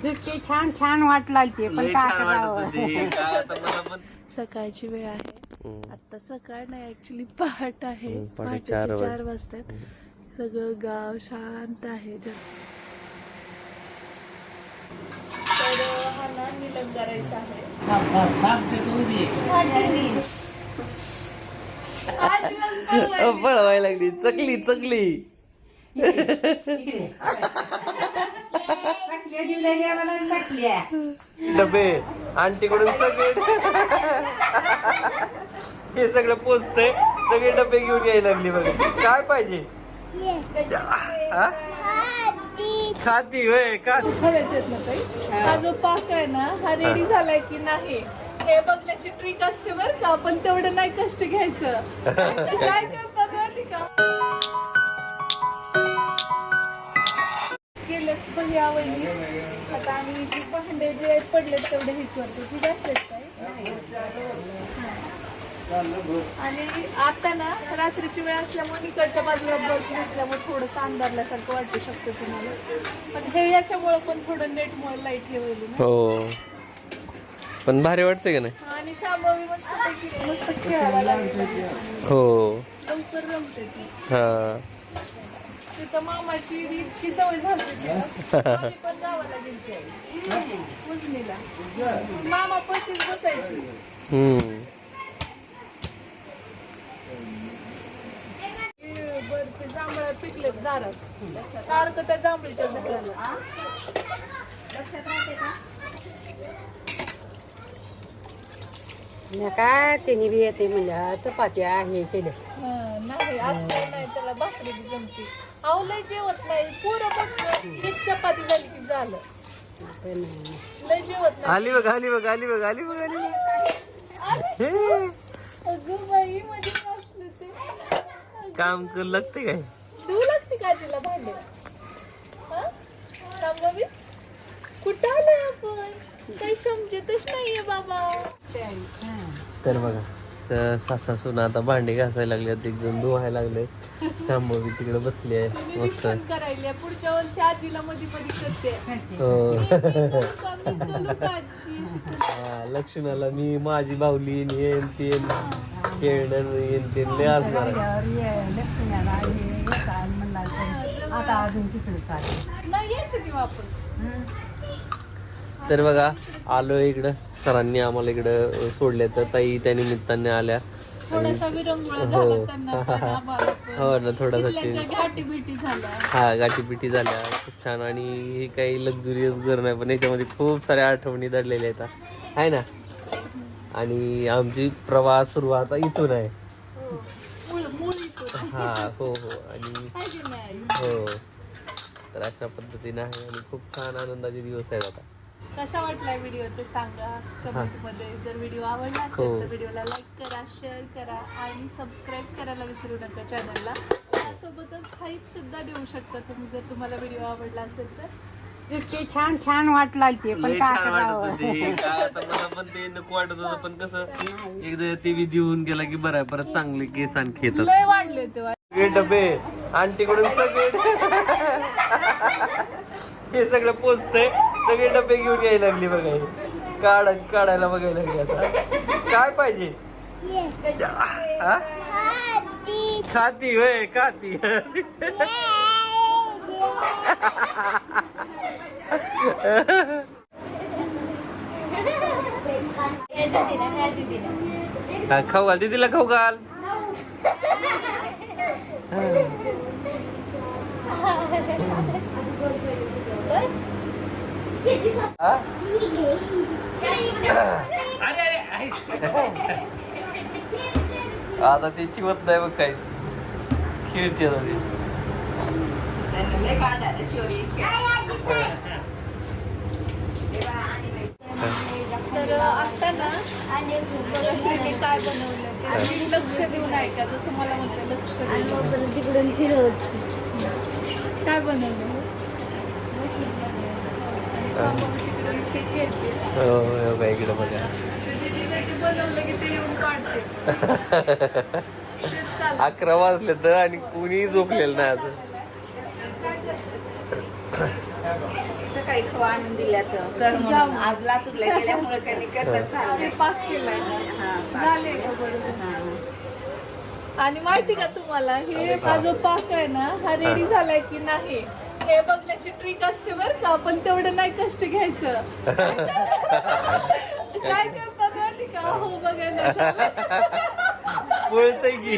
जितके छान छान वाट लागते पण काय करावं. सकाळची वेळ आहे. आता सकाळ नाही, ऍक्च्युली पहाट आहे. पहाटेचे 4 वाजतात. सगळं गाव शांत आहे. तर हा ना मिलन करायचा आहे. पळवायला लागली चकली चकली. डबे आंटीकडून सगळे हे सगळं पोचतंय. सगळे डबे घेऊन यायला लागली बघा. काय पाहिजे? खाती वय का? हा जो पाक आहे ना हा रेडी झालाय की नाही हे बघण्याची ट्रिक असते बरं का. पण तेवढं नाही कष्ट घ्यायचं. काय करतात माहिती का, केलं भैया वहिनी. आता आम्ही जे भांडे जे पडले तेवढे हे करतो. ती जास्त काय आणि आता ना रात्रीची वेळ असल्यामुळे इकडच्या बाजूला बर्फ नसल्यामुळे थोडंसं अंधारल्यासारखं वाटू शकतं तुम्हाला. पण हे याच्यामुळे पण थोडं नेटमुळे लाईट हे होईल ना. हो पण भारी वाटते का नाही? आणि शांभवी मस्त खेळायला लागली. हो लवकर रमते ती. हा तिथं मामाची इतकी सवय झाली होती पण गावाला गेलते उजनीला. मामा पशीच बसायची. ते जांभळा पिकलेत दारात. सारखं त्या जांभळीच्या झाडाला. काय तिने बी येते म्हणजे चपात्या हे केले. नाही आज काही नाही, त्याला भाकरी बी जमते. अहो लय जेवत नाही पोरं. बघ एक चपाती झाली की झालं. लय जेवत नाही. आली बघ आली बघ आली बघ आली बघ आली बघ. अगं बाई मध्ये वाचलं ते. काम कर लागते काय? देऊ लागते का तिला भांडे? शांभवी कुठं आलोय आपण? काही समजतच नाहीये बाबा. तर बघा तर सासा सुना आता भांडे घासायला लागले. एक जण धुवायला लागले. शांभवी तिकडे बसली आहे मस्त. निरीक्षण करायला. पुढच्या वर्षी आजीला मध्ये मध्ये करते. हो लक्ष्मणाला मी माझी बाहुली येन तेन खेळणं येन तेन लय असणार. आता अजून तिकडे काय नाही यायचं ती वापस. तर बघा आलो इकडं. सरांनी आम्हाला इकडं सोडले तर ताई त्या निमित्ताने आल्या. थोडासा विरंगुळा झाला त्यांना पण आम्हाला पण. हो ना थोडासा तिथल्याच्या गाठीभेटी झाल्या. हा गाठीपिटी झाल्या खूप छान. आणि हे काही लक्झुरियस घर नाही पण याच्यामध्ये खूप साऱ्या आठवणी दडलेल्या आहेत आहे ना. आणि आमची प्रवास सुरुवात इथून आहे. मूळ इथून. हा हो हो आणि आहे की नाही? हो तर अशा पद्धतीने आहे. आणि खूप छान आनंदाचे दिवस आहेत आता. कसा वाटलाय व्हिडिओ ते सांगा कमेंट मध्ये. जर व्हिडिओ आवडला असेल तर व्हिडिओला लाईक करा, शेअर करा आणि सबस्क्राईब करायला विसरू नका चॅनलला. त्यासोबतच हाईप सुद्धा देऊ शकता तुम्ही जर तुम्हाला व्हिडिओ आवडला असेल तर. जितके छान छान वाट लागते पण काय करावं. मला पण ते नको वाटत होतं पण कसं एकदा टीव्ही देऊन गेला की बरं आहे. परत चांगले केस आणखी येतात. लय वाढले तेव्हा. सगळे डबे आंटीकडून सगळे हे सगळं पोचतंय. सगळे डबे घेऊन यायला लागली बघा. काढायला बघायला लागली. आता काय पाहिजे? खाती वय खाती. खाऊ घाल दीदीला खाऊ घाल. आता ते चिवत नाही बघ काहीच. खेळते आता ते. तर आता ना बघा श्रीने काय बनवलं ते लक्ष देऊन ऐका. जसं मला म्हणते लक्ष देऊन. तिकडून फिरवत काय बनवलं? हो इकडे बघा. बनवलं की ते येऊन काढते. 11 वाजले तर आणि कुणी झोपलेलं नाही अजून. सकाळी खवा आणून दिल्या तर कर म्हणून आज लातूरला गेल्यामुळे काही करत आम्ही पाक केलाय झाले का बरोबर. आणि माहिती का तुम्हाला हे हा जो पाक आहे ना हा रेडी झालाय की नाही हे बघण्याची ट्रिक असते बरं का. पण तेवढं नाही कष्ट घ्यायचं. काय करतात माहिती का हो बघायला बोलतय की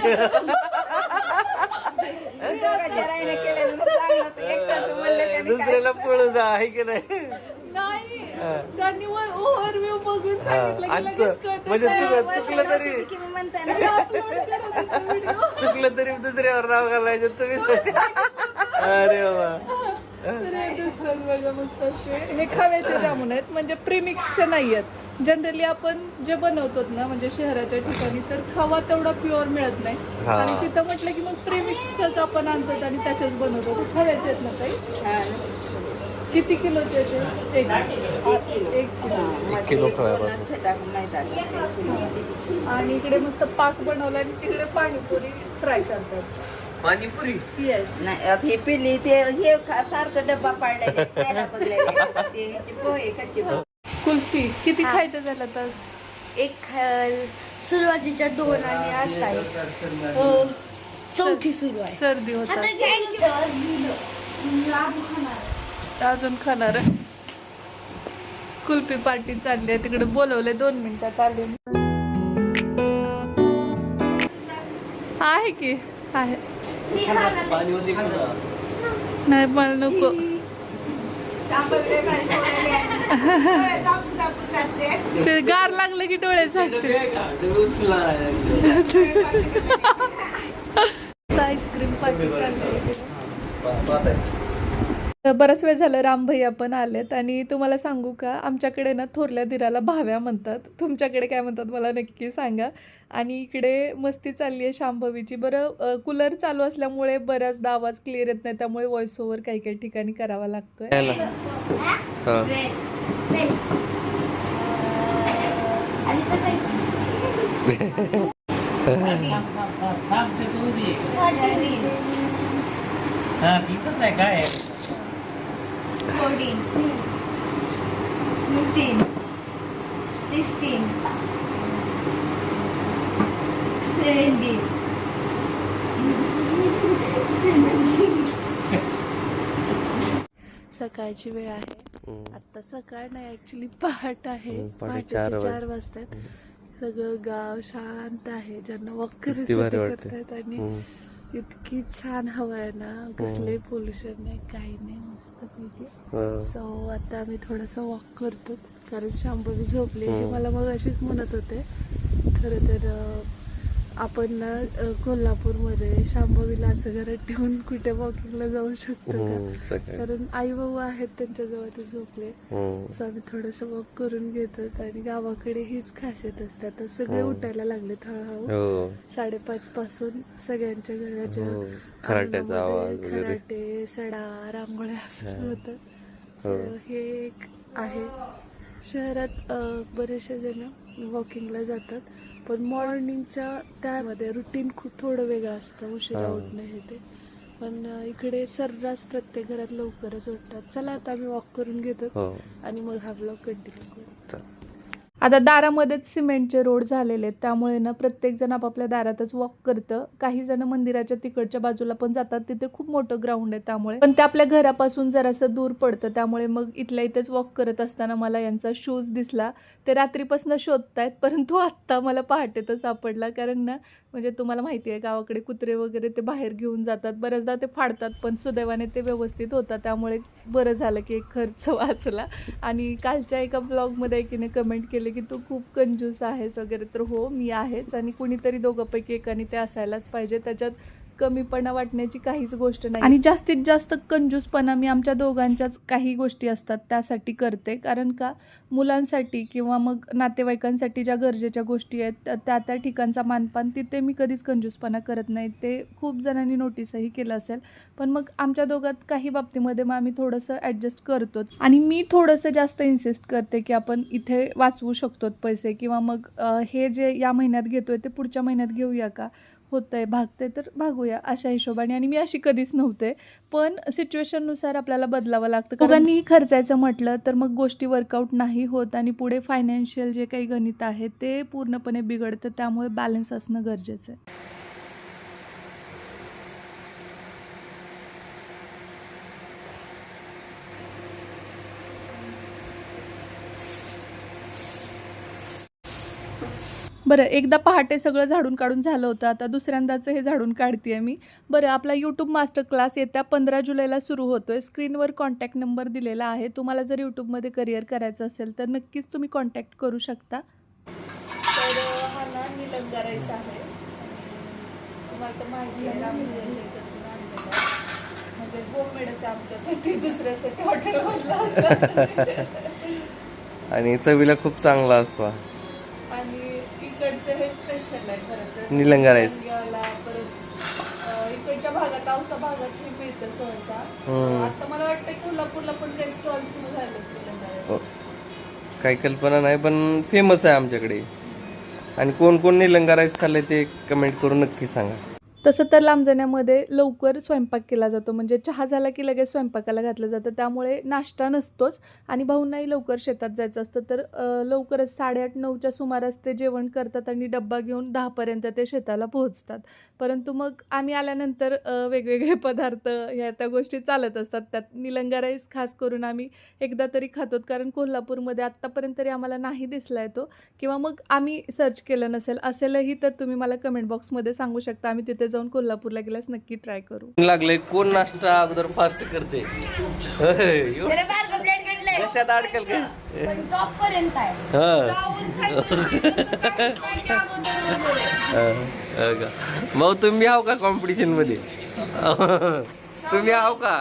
दुसऱ्याला पळू जा आहे की नाही. नाही त्यांनी ओव्हरव्ह्यू बघून सांगितलं की लगेच कळतं. म्हणजे चुकलं तरी चुकलं तरी दुसऱ्यावर राव घालायचं तुम्ही. अरे बाबा बघा मस्त असे हे खव्याचे जामुन आहेत म्हणजे प्रीमिक्सचे नाही आहेत. जनरली आपण जे बनवतो ना म्हणजे शहराच्या ठिकाणी तर खवा तेवढा प्युअर मिळत नाही आणि तिथं म्हटलं की मग प्रीमिक्सच आपण आणतो आणि त्याच्याच बनवतो. खव्याचे आहेत ना काही किती किलोचे ते? एक किलो खव्यापासून. आणि इकडे मस्त पाक बनवला आणि तिकडे पाणीपुरी फ्राय करतात. पाणीपुरी येस नाही हे पिली ते हे सारखं डब्बा पाडलेले त्याला पोहे कच्चे कुल्फी किती खायचं झालं तर? एक सुरुवातीच्या 2 आणि आता चौथी सुरू आहे. सर्दी होता अजून खाणार. कुल्फी पार्टी चालली आहे तिकडे बोलवले 2 मिनिटात आले आहे की आहे. नाही मला नको. ते गार लागलं की डोळे झाकते. आईस्क्रीम पार्टी चालली. बराच वेळ झालं रामभैया पण आलेत आणि तुम्हाला सांगू का आमच्याकडे ना थोरल्या दिराला भाव्या म्हणतात. तुमच्याकडे काय म्हणतात मला नक्की सांगा. आणि इकडे मस्ती चालली आहे शांभवीची. बरं कूलर चालू असल्यामुळे बऱ्याचदा आवाज क्लिअर येत नाही त्यामुळे व्हॉइस ओव्हर काही काही ठिकाणी करावा लागतोय. काय 14, 15, 16, 17. सकाळची वेळ आहे. आता सकाळ नाही ऍक्च्युली पहाट आहे. पहाटे 4 वाजतात. सगळं गाव शांत आहे. ज्यांना वॉक करतात आणि इतकी छान हवा आहे ना. कसले पोल्युशन नाही काही नाही मस्तपैकी. सो आता आम्ही थोडंसं वॉक करतो कारण शांभवी झोपली. मला मग अशीच म्हणत होते खरं तर आपण ना कोल्हापूरमध्ये शांभवीला असं घरात ठेवून कुठे वॉकिंगला जाऊ शकतो का. कारण आई बाबा आहेत त्यांच्याजवळ ते झोपले. सो आम्ही थोडंसं वॉक करून घेतो. आणि गावाकडे हीच खासियत असते. आता सगळे उठायला लागलेत हळूहळू. 5:30 पासून सगळ्यांच्या घराच्या खराटे सडा रांगोळ्या असं होतं. हे एक आहे. शहरात बरेचसे जण वॉकिंगला जातात पण मॉर्निंगच्या त्यामध्ये रुटीन खूप थोडं वेगळं असतं. उशिरा उठणं हे ते. पण इकडे सर्रास प्रत्येक घरात लवकरच उठतात. चला आता आम्ही वॉक करून घेतो आणि मग हा ब्लॉग कंटिन्यू करू. आता दारामध्येच सिमेंटचे रोड झालेले आहेत त्यामुळे ना प्रत्येकजण आपापल्या दारातच वॉक करतं. काही जण मंदिराच्या तिकडच्या बाजूला पण जातात. तिथे खूप मोठं ग्राउंड आहे त्यामुळे पण ते आपल्या घरापासून जरासं दूर पडतं. त्यामुळे मग इथल्या इथेच वॉक करत असताना मला यांचा शूज दिसला. ते रात्रीपासून शोधतायत परंतु आत्ता मला पहाटे तर सापडला. कारण ना म्हणजे तुम्हाला माहिती आहे गावाकडे कुत्रे वगैरे ते बाहेर घेऊन जातात. बऱ्याचदा ते फाडतात पण सुदैवाने ते व्यवस्थित होतात. त्यामुळे बरं झालं की एक खर्च वाचला. आणि कालच्या एका ब्लॉगमध्ये एकीने कमेंट केले की तू खूप कंजूस आहेस वगैरे. तर हो मी आहेच आणि कुणीतरी दोघांपैकी एकाने ते असायलाच पाहिजे. त्याच्यात कमीपणा वाटण्याची काहीच गोष्ट नाही. आणि जास्तीत जास्त कंजूसपणा मी आमच्या दोघांच्याच काही गोष्टी असतात त्यासाठी करते. कारण का मुलांसाठी किंवा मग नातेवाईकांसाठी ज्या गरजेच्या गोष्टी आहेत त्या ठिकाणचा मानपान तिथे मी कधीच कंजूसपणा करत नाही. ते खूप जणांनी नोटीसही केलं असेल. पण मग आमच्या दोघात काही बाबतीमध्ये मग आम्ही थोडंसं ॲडजस्ट करतो. आणि मी थोडंसं जास्त इन्सिस्ट करते की आपण इथे वाचवू शकतो पैसे किंवा मग हे जे या महिन्यात घेतोय ते पुढच्या महिन्यात घेऊया का. होतंय भागते तर भागूया अशा हिशोबाने. आणि मी अशी कधीच नव्हते, पण सिच्युएशननुसार आपल्याला बदलावं लागतं. दोघांनीही खर्चायचं म्हटलं तर मग गोष्टी वर्कआउट नाही होत आणि पुढे फायनान्शियल जे काही गणित आहे ते पूर्णपणे बिघडतं. त्यामुळे बॅलन्स असणं गरजेचं आहे. बरं, एकदा पहाटे सगळं झाडून काढून झालं होतं, आता दुसऱ्यांदाचं हे झाडून काढते आहे मी. बरं, आपला यूट्यूब मास्टर क्लास येत्या 15 जुलैला सुरू होतो आहे. स्क्रीनवर कॉन्टॅक्ट नंबर दिलेला आहे. तुम्हाला जर यूट्यूबमध्ये करिअर करायचं असेल तर नक्कीच तुम्ही कॉन्टॅक्ट करू शकता. तर हा ना निलंगा राईस आहे. तुम्हाला तर माहिती आहे म्हणजे होममेडच आहे आमच्यासाठी, दुसऱ्यासाठी हॉटेलमधला आणि चवीला खूप चांगला असतो. आणि इकडचं हे स्पेशल आहे खरं तर निलंगा राईस. परत इकडच्या भागात औसा भागात हे मिळतं सहसा. आता मला वाटतं कोल्हापूरला पण काही स्टॉल सुरू झाले निलंगा राईस. काही कल्पना नाही पण फेमस आहे आमच्याकडे. आणि कोण कोण निलंगा राईस खाल्ले ते कमेंट करून नक्की सांगा. तसं तर लांबजण्यामध्ये लवकर स्वयंपाक केला जातो, म्हणजे चहा झाला की लगेच स्वयंपाकाला घातलं जातं. त्यामुळे नाश्ता नसतोच. आणि भाऊंनाही लवकर शेतात जायचं असतं तर लवकरच 8:30-9च्या सुमारास ते जेवण करतात आणि डब्बा घेऊन 10पर्यंत ते शेताला पोहोचतात. परंतु मग आम्ही आल्यानंतर वेगवेगळे पदार्थ ह्या त्या गोष्टी चालत असतात. त्यात निलंगा राईस खास करून आम्ही एकदा तरी खातो, कारण कोल्हापूरमध्ये आत्तापर्यंत तरी आम्हाला नाही दिसला आहे तो, किंवा मग आम्ही सर्च केलं नसेल. असेलही तर तुम्ही मला कमेंट बॉक्समध्ये सांगू शकता. आम्ही तिथे जाऊन कोल्हापूरला गेल्यास नक्की ट्राय करू. लागले कोण नाश्ता अगोदर फास्ट करते. लक्षात अडकल का? मग तुम्ही आहो का कॉम्पिटिशन मध्ये? तुम्ही आहो का?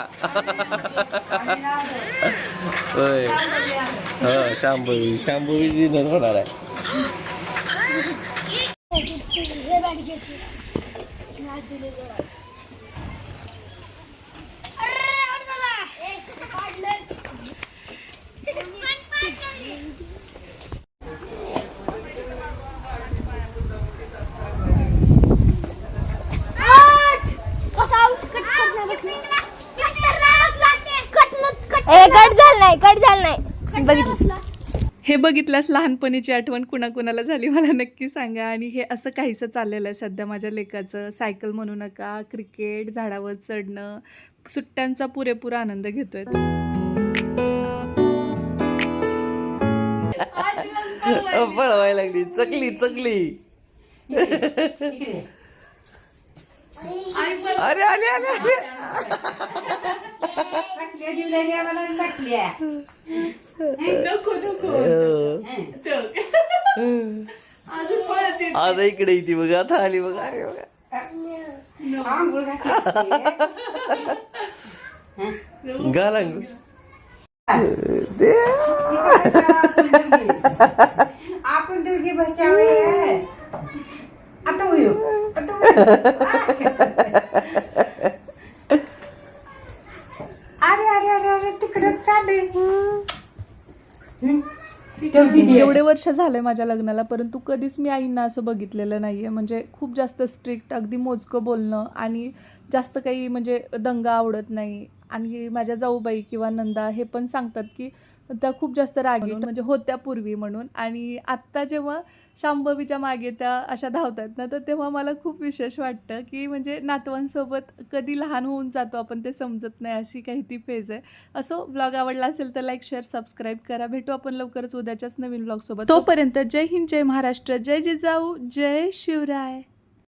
होय, हो. शांभवी विनर होणार आहे. कट झालं नाही बघितलं. हे बघितल्यास लहानपणीची आठवण कुणाकुणाला झाली मला नक्की सांगा. आणि हे असं काहीसं चाललेलं आहे सध्या माझ्या लेकाचं. सायकल म्हणू नका, क्रिकेट, झाडावर चढणं, सुट्ट्यांचा पुरेपूर आनंद घेतोय. पळवायला लागली चकली. अरे आले. आता इकडे येते बघा, आता आली बघा. अरे बघा, घाला आपण दोघी बचावे आता होईल. अरे तिकडे चालेल. एवढे वर्ष झाले माझ्या लग्नाला, परंतु कधीच मी आईंना असं बघितलेलं नाहीये. म्हणजे खूप जास्त स्ट्रिक्ट, अगदी मोजकं बोलणं आणि जास्त काही म्हणजे दंगा आवडत नाही. आणि माझ्या जाऊबाई किंवा नंदा हे पण सांगतात की त्या खूप जास्त रागीट म्हणजे होत्या पूर्वी म्हणून. आणि आत्ता जेव्हा शांभवीच्या मागे त्या अशा धावतात ना, तर तेव्हा मला खूप विशेष वाटतं की म्हणजे नातवांसोबत कधी लहान होऊन जातो आपण ते समजत नाही, अशी काही ती फेज आहे. असो, ब्लॉग आवडला असेल तर लाईक, शेअर, सबस्क्राईब करा. भेटू आपण लवकरच उद्याच्याच नवीन ब्लॉगसोबत. तोपर्यंत जय हिंद, जय महाराष्ट्र, जय जिजाऊ, जय शिवराय.